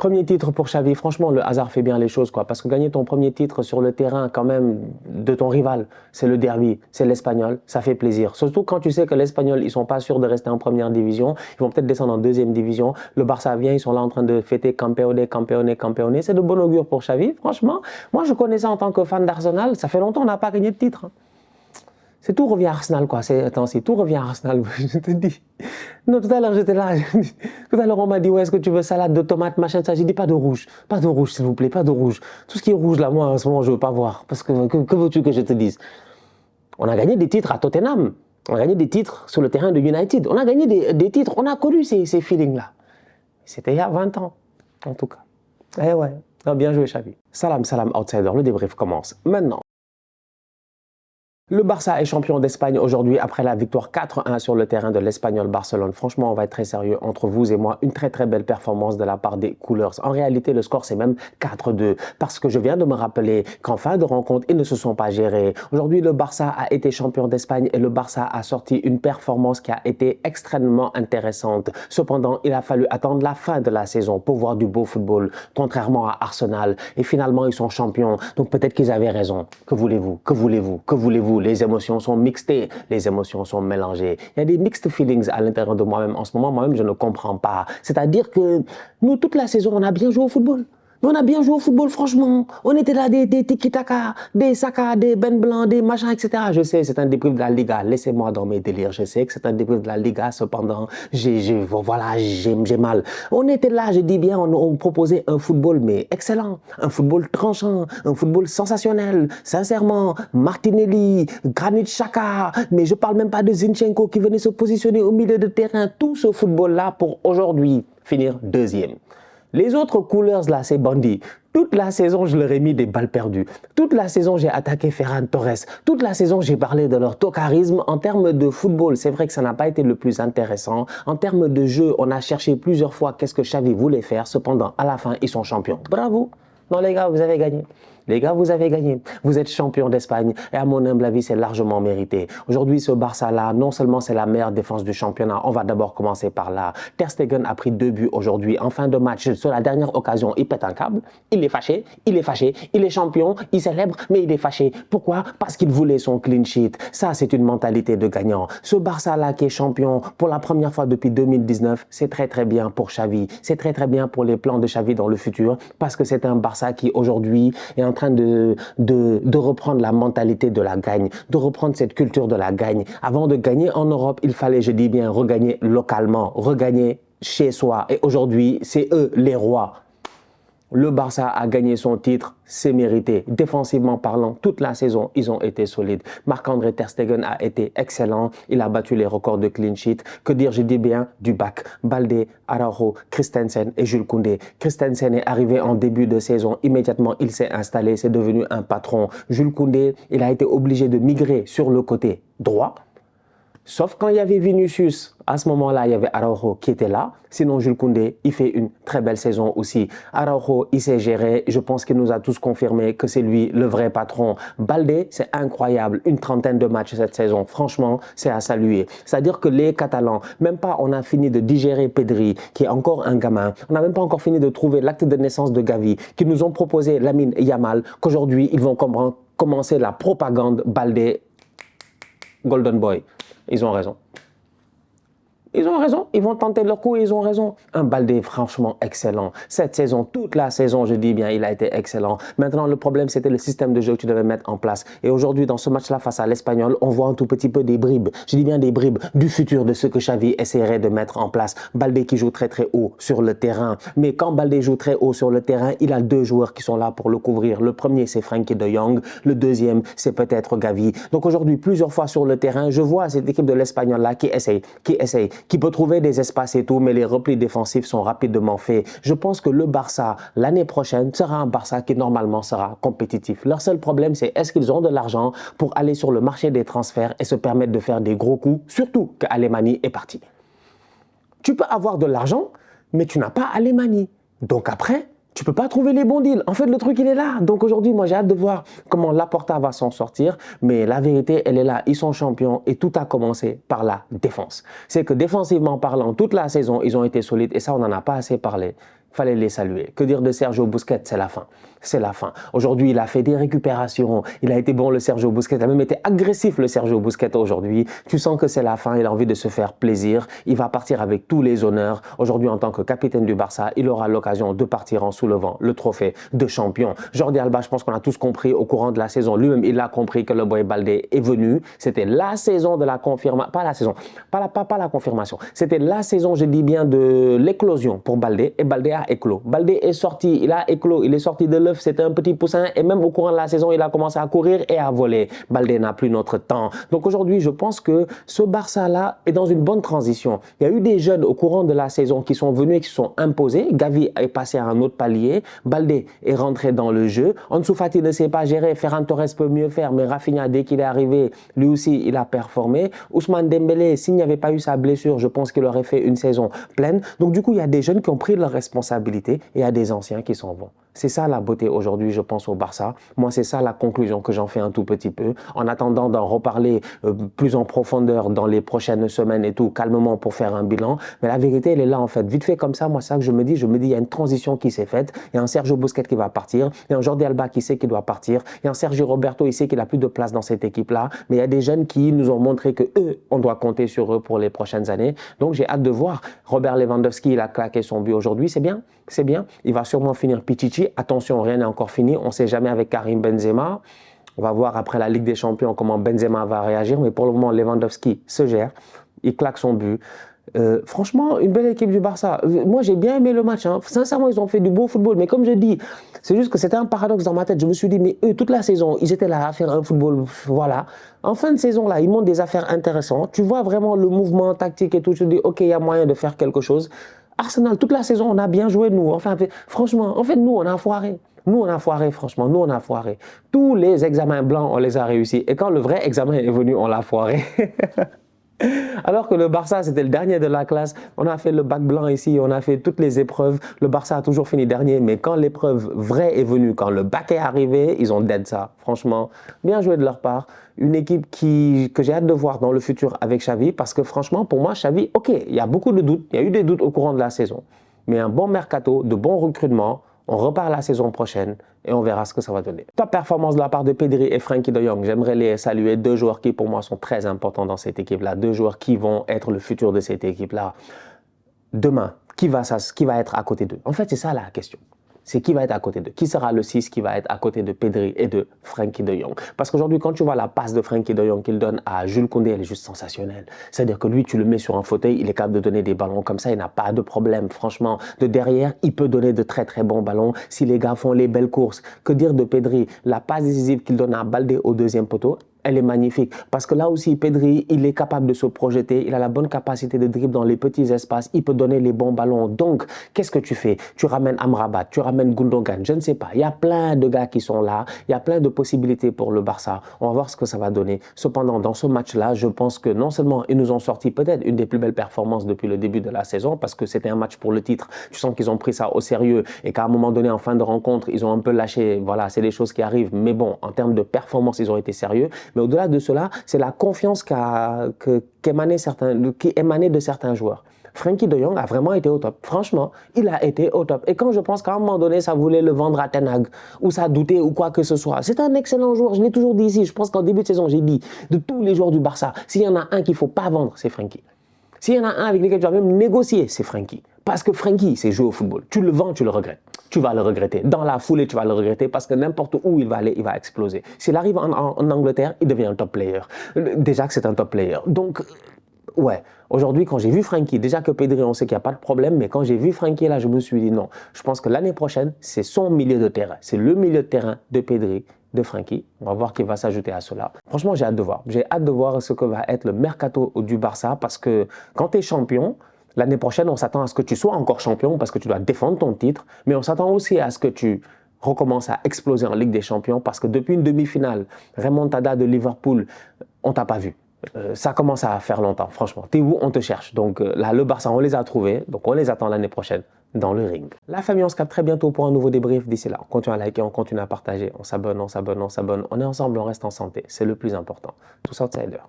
Premier titre pour Xavi, franchement, le hasard fait bien les choses, quoi. Parce que gagner ton premier titre sur le terrain, quand même, de ton rival, c'est le derby, c'est l'Espagnol, ça fait plaisir. Surtout quand tu sais que l'Espagnol, ils sont pas sûrs de rester en première division, ils vont peut-être descendre en deuxième division. Le Barça vient, ils sont là en train de fêter Campeone, Campeone, Campeone. C'est de bon augure pour Xavi, franchement. Moi, je connais ça en tant que fan d'Arsenal. Ça fait longtemps qu'on n'a pas gagné de titre, hein. C'est tout revient à Arsenal, quoi. Attends, c'est tout revient à Arsenal, je te dis. Non, tout à l'heure, j'étais là. Tout à l'heure, on m'a dit, ouais, est-ce que tu veux salade de tomates, machin, ça. J'ai dit, pas de rouge, s'il vous plaît, pas de rouge. Tout ce qui est rouge, là, moi, en ce moment, je veux pas voir. Parce que veux-tu que je te dise? On a gagné des titres à Tottenham. On a gagné des titres sur le terrain de United. On a gagné des titres. On a connu ces feelings-là. C'était il y a 20 ans, en tout cas. Eh ouais. Non, bien joué, Xavi. Salam, salam, outsider. Le débrief commence maintenant. Le Barça est champion d'Espagne aujourd'hui après la victoire 4-1 sur le terrain de l'Espagnol Barcelone. Franchement, on va être très sérieux entre vous et moi. Une très très belle performance de la part des Coolers. En réalité, le score c'est même 4-2 parce que je viens de me rappeler qu'en fin de rencontre, ils ne se sont pas gérés. Aujourd'hui, le Barça a été champion d'Espagne et le Barça a sorti une performance qui a été extrêmement intéressante. Cependant, il a fallu attendre la fin de la saison pour voir du beau football, contrairement à Arsenal. Et finalement, ils sont champions. Donc peut-être qu'ils avaient raison. Que voulez-vous? Que voulez-vous? Que voulez-vous? Les émotions sont mixées, les émotions sont mélangées. Il y a des mixed feelings à l'intérieur de moi-même. En ce moment, moi-même, je ne comprends pas. C'est-à-dire que nous, toute la saison, on a bien joué au football. On a bien joué au football, franchement. On était là, des tiki-taka, des Saka, des Ben Blanc, des machins, etc. Je sais, c'est un débrief de la Liga. Laissez-moi dans mes délires. Je sais que c'est un débrief de la Liga. Cependant, j'ai mal. On était là, je dis bien, on proposait un football, mais excellent. Un football tranchant, un football sensationnel. Sincèrement, Martinelli, Granit Xhaka, mais je parle même pas de Zinchenko qui venait se positionner au milieu de terrain. Tout ce football-là pour aujourd'hui finir deuxième. Les autres Coolers là, c'est bandits. Toute la saison, je leur ai mis des balles perdues. Toute la saison, j'ai attaqué Ferran Torres. Toute la saison, j'ai parlé de leur tocarisme. En termes de football, c'est vrai que ça n'a pas été le plus intéressant. En termes de jeu, on a cherché plusieurs fois qu'est-ce que Xavi voulait faire. Cependant, à la fin, ils sont champions. Bravo! Non les gars, vous avez gagné. Les gars, vous avez gagné. Vous êtes champion d'Espagne et à mon humble avis, c'est largement mérité. Aujourd'hui, ce Barça-là, non seulement c'est la meilleure défense du championnat, on va d'abord commencer par là. Ter Stegen a pris 2 buts aujourd'hui en fin de match. Sur la dernière occasion, il pète un câble. Il est fâché, il est champion, il célèbre, mais il est fâché. Pourquoi? Parce qu'il voulait son clean sheet. Ça, c'est une mentalité de gagnant. Ce Barça-là qui est champion pour la première fois depuis 2019, c'est très très bien pour Xavi. C'est très très bien pour les plans de Xavi dans le futur parce que c'est un Barça qui aujourd'hui est en train de reprendre la mentalité de la gagne, de reprendre cette culture de la gagne. Avant de gagner en Europe, il fallait, je dis bien, regagner localement, regagner chez soi. Et aujourd'hui, c'est eux les rois. Le Barça a gagné son titre, c'est mérité. Défensivement parlant, toute la saison, ils ont été solides. Marc-André Ter Stegen a été excellent. Il a battu les records de clean sheet. Que dire, je dis bien, du bac. Baldé, Araujo, Christensen et Jules Koundé. Christensen est arrivé en début de saison. Immédiatement, il s'est installé, c'est devenu un patron. Jules Koundé, il a été obligé de migrer sur le côté droit. Sauf quand il y avait Vinicius, à ce moment-là, il y avait Araujo qui était là. Sinon, Jules Koundé, il fait une très belle saison aussi. Araujo, il s'est géré. Je pense qu'il nous a tous confirmé que c'est lui le vrai patron. Baldé, c'est incroyable. Une trentaine de matchs cette saison. Franchement, c'est à saluer. C'est-à-dire que les Catalans, même pas on a fini de digérer Pedri, qui est encore un gamin. On n'a même pas encore fini de trouver l'acte de naissance de Gavi, qui nous ont proposé Lamine Yamal, qu'aujourd'hui, ils vont commencer la propagande Baldé, Golden Boy. Ils ont raison. Ils ont raison, ils vont tenter leur coup et ils ont raison. Un Baldé franchement excellent. Cette saison, toute la saison, je dis bien, il a été excellent. Maintenant, le problème, c'était le système de jeu que tu devais mettre en place. Et aujourd'hui, dans ce match-là, face à l'Espagnol, on voit un tout petit peu des bribes. Je dis bien des bribes du futur de ce que Xavi essaierait de mettre en place. Baldé qui joue très très haut sur le terrain. Mais quand Baldé joue très haut sur le terrain, il a 2 joueurs qui sont là pour le couvrir. Le premier, c'est Frenkie de Jong. Le deuxième, c'est peut-être Gavi. Donc aujourd'hui, plusieurs fois sur le terrain, je vois cette équipe de l'Espagnol-là qui essaye, qui peut trouver des espaces et tout, mais les replis défensifs sont rapidement faits. Je pense que le Barça, l'année prochaine, sera un Barça qui normalement sera compétitif. Leur seul problème, c'est est-ce qu'ils ont de l'argent pour aller sur le marché des transferts et se permettre de faire des gros coups, surtout qu'Alemany est parti. Tu peux avoir de l'argent, mais tu n'as pas Alemany. Donc après, tu peux pas trouver les bons deals. En fait, le truc, il est là. Donc aujourd'hui, moi, j'ai hâte de voir comment Laporta va s'en sortir. Mais la vérité, elle est là. Ils sont champions et tout a commencé par la défense. C'est que défensivement parlant, toute la saison, ils ont été solides et ça, on n'en a pas assez parlé. fallait les saluer. Que dire de Sergio Busquets? C'est la fin. C'est la fin. Aujourd'hui, il a fait des récupérations. Il a été bon, le Sergio Busquets. Il a même été agressif, le Sergio Busquets, aujourd'hui. Tu sens que c'est la fin. Il a envie de se faire plaisir. Il va partir avec tous les honneurs. Aujourd'hui, en tant que capitaine du Barça, il aura l'occasion de partir en soulevant le trophée de champion. Jordi Alba, je pense qu'on a tous compris au courant de la saison. Lui-même, il a compris que le boy Baldé est venu. C'était la saison de la confirmation. Pas la saison. Pas la confirmation. C'était la saison, je dis bien, de l'éclosion pour Baldé. Et Baldé a éclos. Baldé est sorti. Il a éclos. Il est sorti de l'œuf. C'était un petit poussin. Et même au courant de la saison, il a commencé à courir et à voler. Baldé n'a plus notre temps. Donc aujourd'hui, je pense que ce Barça-là est dans une bonne transition. Il y a eu des jeunes au courant de la saison qui sont venus et qui se sont imposés. Gavi est passé à un autre palier. Baldé est rentré dans le jeu. Ansu Fati ne sait pas gérer. Ferran Torres peut mieux faire. Mais Rafinha, dès qu'il est arrivé, lui aussi, il a performé. Ousmane Dembélé, s'il n'y avait pas eu sa blessure, je pense qu'il aurait fait une saison pleine. Donc du coup, il y a des jeunes qui ont pris leurs responsabilités et il y a des anciens qui s'en vont. C'est ça la beauté aujourd'hui, je pense, au Barça. Moi, c'est ça la conclusion que j'en fais un tout petit peu. En attendant d'en reparler plus en profondeur dans les prochaines semaines et tout, calmement pour faire un bilan. Mais la vérité, elle est là en fait. Vite fait comme ça, moi, c'est ça que je me dis, il y a une transition qui s'est faite. Il y a un Sergio Busquets qui va partir. Il y a un Jordi Alba qui sait qu'il doit partir. Il y a un Sergio Roberto, il sait qu'il n'a plus de place dans cette équipe-là. Mais il y a des jeunes qui nous ont montré que eux, on doit compter sur eux pour les prochaines années. Donc, j'ai hâte de voir. Robert Lewandowski, il a claqué son but aujourd'hui. C'est bien, c'est bien. Il va sûrement finir Pichichi. Attention, rien n'est encore fini. On ne sait jamais avec Karim Benzema. On va voir après la Ligue des Champions comment Benzema va réagir. Mais pour le moment, Lewandowski se gère. Il claque son but. Franchement, une belle équipe du Barça. Moi, j'ai bien aimé le match. Hein. Sincèrement, ils ont fait du beau football. Mais comme je dis, c'est juste que c'était un paradoxe dans ma tête. Je me suis dit, mais eux, toute la saison, ils étaient là à faire un football. Voilà. En fin de saison, là, ils montrent des affaires intéressantes. Tu vois vraiment le mouvement tactique et tout. Tu te dis, OK, il y a moyen de faire quelque chose. Arsenal, toute la saison, on a bien joué, nous. Enfin, franchement, en fait, nous, on a foiré. Nous, on a foiré, franchement. Nous, on a foiré. Tous les examens blancs, on les a réussis. Et quand le vrai examen est venu, on l'a foiré. Alors que le Barça, c'était le dernier de la classe. On a fait le bac blanc ici, on a fait toutes les épreuves. Le Barça a toujours fini dernier, mais quand l'épreuve vraie est venue, quand le bac est arrivé, ils ont dead ça. Franchement, bien joué de leur part. Une équipe que j'ai hâte de voir dans le futur avec Xavi, parce que franchement, pour moi, Xavi, OK, il y a beaucoup de doutes. Il y a eu des doutes au courant de la saison. Mais un bon mercato, de bons recrutements. On repart la saison prochaine et on verra ce que ça va donner. Top performance de la part de Pedri et Frenkie de Jong. J'aimerais les saluer. Deux joueurs qui, pour moi, sont très importants dans cette équipe-là. Deux joueurs qui vont être le futur de cette équipe-là. Demain, qui va être à côté d'eux? En fait, c'est ça la question. C'est qui va être à côté d'eux. Qui sera le 6 qui va être à côté de Pedri et de Frenkie de Jong? Parce qu'aujourd'hui, quand tu vois la passe de Frenkie de Jong qu'il donne à Jules Koundé, elle est juste sensationnelle. C'est-à-dire que lui, tu le mets sur un fauteuil, il est capable de donner des ballons comme ça, il n'a pas de problème. Franchement, de derrière, il peut donner de très très bons ballons si les gars font les belles courses. Que dire de Pedri? La passe décisive qu'il donne à Baldé au deuxième poteau, elle est magnifique. Parce que là aussi, Pedri, il est capable de se projeter. Il a la bonne capacité de dribble dans les petits espaces. Il peut donner les bons ballons. Donc, qu'est-ce que tu fais? Tu ramènes Amrabat, tu ramènes Gundogan. Je ne sais pas. Il y a plein de gars qui sont là. Il y a plein de possibilités pour le Barça. On va voir ce que ça va donner. Cependant, dans ce match-là, je pense que non seulement ils nous ont sorti peut-être une des plus belles performances depuis le début de la saison, parce que c'était un match pour le titre. Tu sens qu'ils ont pris ça au sérieux et qu'à un moment donné, en fin de rencontre, ils ont un peu lâché. Voilà, c'est des choses qui arrivent. Mais bon, en termes de performance, ils ont été sérieux. Mais au-delà de cela, c'est la confiance qui émanait de certains joueurs. Frenkie de Jong a vraiment été au top. Franchement, il a été au top. Et quand je pense qu'à un moment donné, ça voulait le vendre à Ten Hag, ou ça doutait, ou quoi que ce soit, c'est un excellent joueur. Je l'ai toujours dit ici. Je pense qu'en début de saison, j'ai dit, de tous les joueurs du Barça, s'il y en a un qu'il ne faut pas vendre, c'est Frenkie. S'il y en a un avec lequel tu vas même négocier, c'est Frenkie. Parce que Frenkie, c'est jouer au football. Tu le vends, tu le regrettes. Tu vas le regretter. Dans la foulée, tu vas le regretter parce que n'importe où il va aller, il va exploser. S'il arrive en Angleterre, il devient un top player. Déjà que c'est un top player. Donc, ouais, aujourd'hui, quand j'ai vu Frenkie, déjà que Pedri, on sait qu'il n'y a pas de problème, mais quand j'ai vu Frenkie là, je me suis dit non. Je pense que l'année prochaine, c'est son milieu de terrain. C'est le milieu de terrain de Pedri, de Frenkie. On va voir qui va s'ajouter à cela. Franchement, j'ai hâte de voir. J'ai hâte de voir ce que va être le mercato du Barça parce que quand tu es champion, l'année prochaine, on s'attend à ce que tu sois encore champion parce que tu dois défendre ton titre, mais on s'attend aussi à ce que tu recommences à exploser en Ligue des Champions parce que depuis une demi-finale, remontada de Liverpool, on t'a pas vu. Ça commence à faire longtemps, franchement. T'es où? On te cherche. Donc là, le Barça, on les a trouvés. Donc on les attend l'année prochaine dans le ring. La famille, on se capte très bientôt pour un nouveau débrief. D'ici là, on continue à liker, on continue à partager. On s'abonne, on s'abonne, on s'abonne. On est ensemble, on reste en santé. C'est le plus important. Tous outsiders.